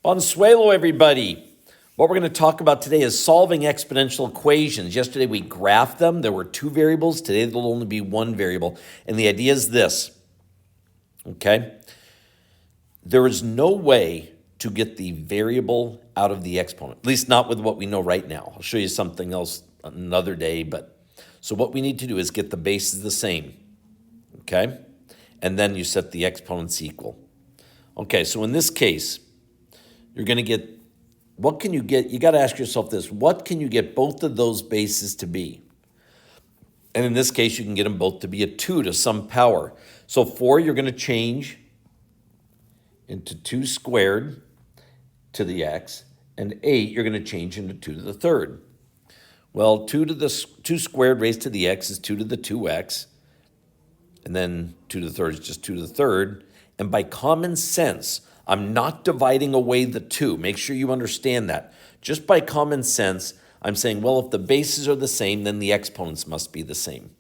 Bonsuelo, everybody. What we're going to talk about today is solving exponential equations. Yesterday we graphed them. There were two variables. Today there'll only be one variable. And the idea is this, okay? There is no way to get the variable out of the exponent, at least not with what we know right now. I'll show you something else another day. So what we need to do is get the bases the same, okay? And then you set the exponents equal. Okay, so in this case, you're going to get, what can you get? You got to ask yourself this, what can you get both of those bases to be? And in this case, you can get them both to be a 2 to some power. So 4, you're going to change into 2 squared to the x, and 8, you're going to change into 2 to the third. Well, 2 squared raised to the x is 2 to the 2x, and then 2 to the third is just 2 to the third. And by common sense, I'm not dividing away the 2. Make sure you understand that. Just by common sense, I'm saying, well, if the bases are the same, then the exponents must be the same.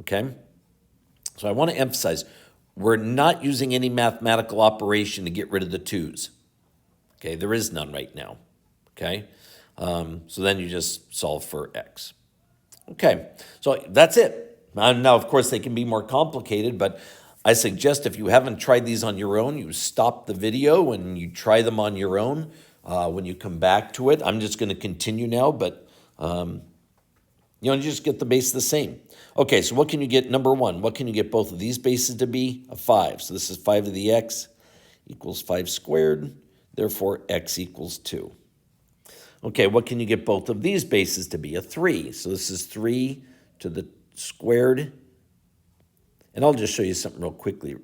Okay? So I want to emphasize, we're not using any mathematical operation to get rid of the 2's. Okay? There is none right now. Okay? So then you just solve for x. Okay, so that's it. Now, of course, they can be more complicated, but I suggest if you haven't tried these on your own, you stop the video and you try them on your own when you come back to it. I'm just going to continue now, but you just get the base the same. Okay, so what can you get? Number 1, what can you get both of these bases to be? A 5. So this is 5 to the x equals 5 squared. Therefore, x equals 2. Okay, what can you get both of these bases to be? A 3. So this is 3 to the squared. And I'll just show you something real quickly.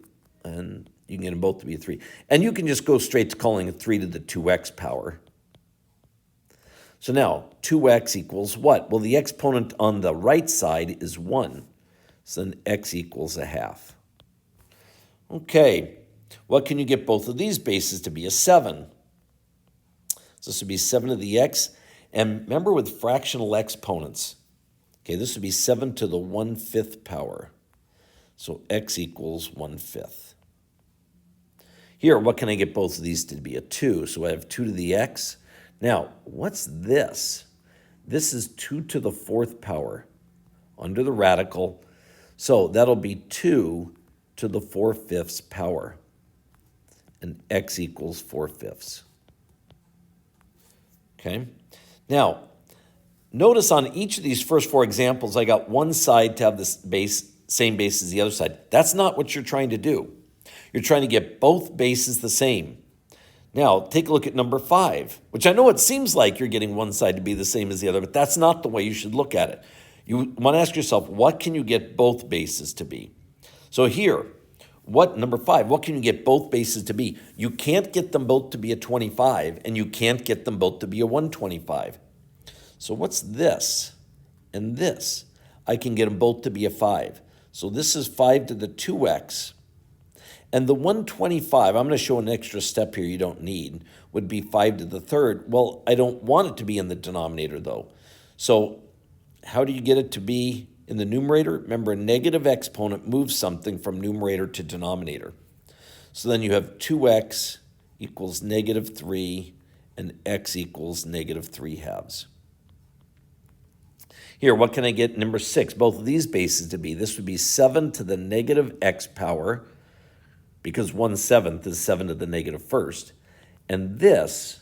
And you can get them both to be a 3. And you can just go straight to calling a 3 to the 2x power. So now, 2x equals what? Well, the exponent on the right side is 1. So then x equals a half. Okay, what can you get both of these bases to be? A 7. So this would be 7 to the x. And remember with fractional exponents, okay, this would be 7 to the 1/5 power. So x equals 1/5. Here, what can I get both of these to be? A 2. So I have 2 to the x. Now, what's this? This is 2 to the 4th power under the radical. So that'll be 2 to the 4/5 power. And x equals 4/5. Okay? Now, notice on each of these first 4 examples, I got one side to have this same base as the other side. That's not what you're trying to do. You're trying to get both bases the same. Now, take a look at number 5, which I know it seems like you're getting one side to be the same as the other, but that's not the way you should look at it. You want to ask yourself, what can you get both bases to be? So here, number 5, what can you get both bases to be? You can't get them both to be a 25, and you can't get them both to be a 125. So what's this and this? I can get them both to be a 5. So this is 5 to the 2x. And the 125, I'm going to show an extra step here you don't need, would be 5 to the 3rd. Well, I don't want it to be in the denominator, though. So how do you get it to be in the numerator? Remember, a negative exponent moves something from numerator to denominator. So then you have 2x equals negative 3, and x equals negative 3/2. Here, what can I get number 6? Both of these bases to be. This would be 7 to the negative x power, because 1/7 is 7 to the negative 1st. And this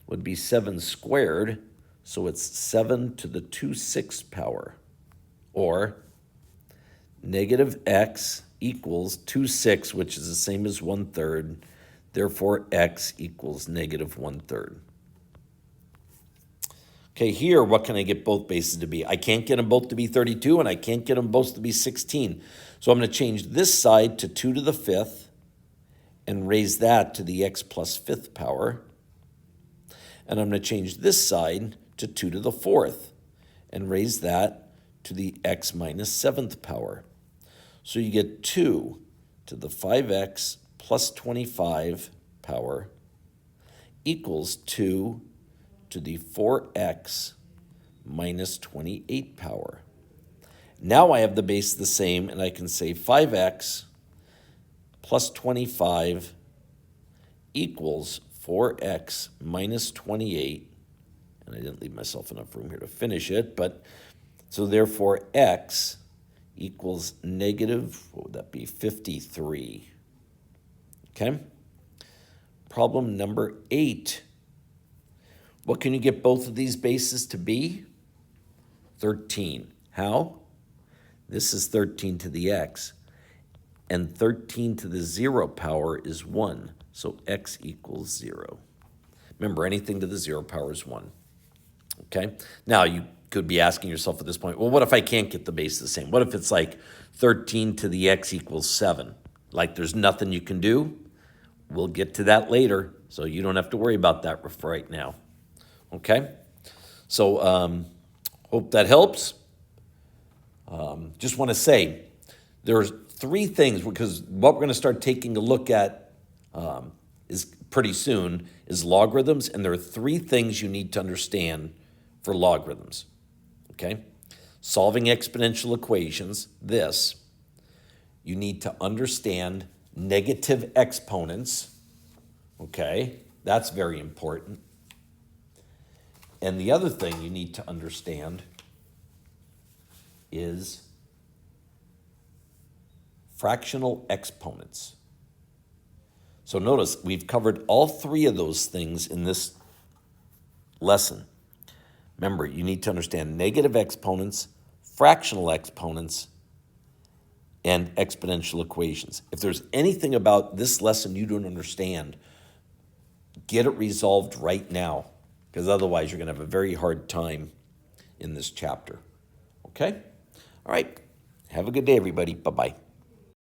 would be 7 squared, so it's 7 to the 2/6 power. Or negative x equals 2/6, which is the same as 1/3. Therefore, x equals negative 1/3. Okay, here, what can I get both bases to be? I can't get them both to be 32, and I can't get them both to be 16. So I'm going to change this side to 2 to the 5th and raise that to the x plus 5th power. And I'm going to change this side to 2 to the 4th and raise that to the x minus 7th power. So you get 2 to the 5x plus 25 power equals 2 to the 4x minus 28 power. Now I have the base the same, and I can say 5x plus 25 equals 4x minus 28, and I didn't leave myself enough room here to finish it, but so therefore x equals negative, what would that be, 53. Okay? Problem number 8. What can you get both of these bases to be? 13. How? This is 13 to the x, and 13 to the 0 power is 1, so x equals 0. Remember, anything to the 0 power is 1. Okay? Now, you could be asking yourself at this point, well, what if I can't get the base the same? What if it's like 13 to the x equals 7? Like there's nothing you can do? We'll get to that later, so you don't have to worry about that right now. Okay? So, hope that helps. Just want to say, there's 3 things, because what we're going to start taking a look at is pretty soon is logarithms, and there are 3 things you need to understand for logarithms. Okay? Solving exponential equations, this. You need to understand negative exponents. Okay? That's very important. And the other thing you need to understand is fractional exponents. So notice we've covered all 3 of those things in this lesson. Remember, you need to understand negative exponents, fractional exponents, and exponential equations. If there's anything about this lesson you don't understand, get it resolved right now, because otherwise you're going to have a very hard time in this chapter. Okay? All right. Have a good day, everybody. Bye-bye.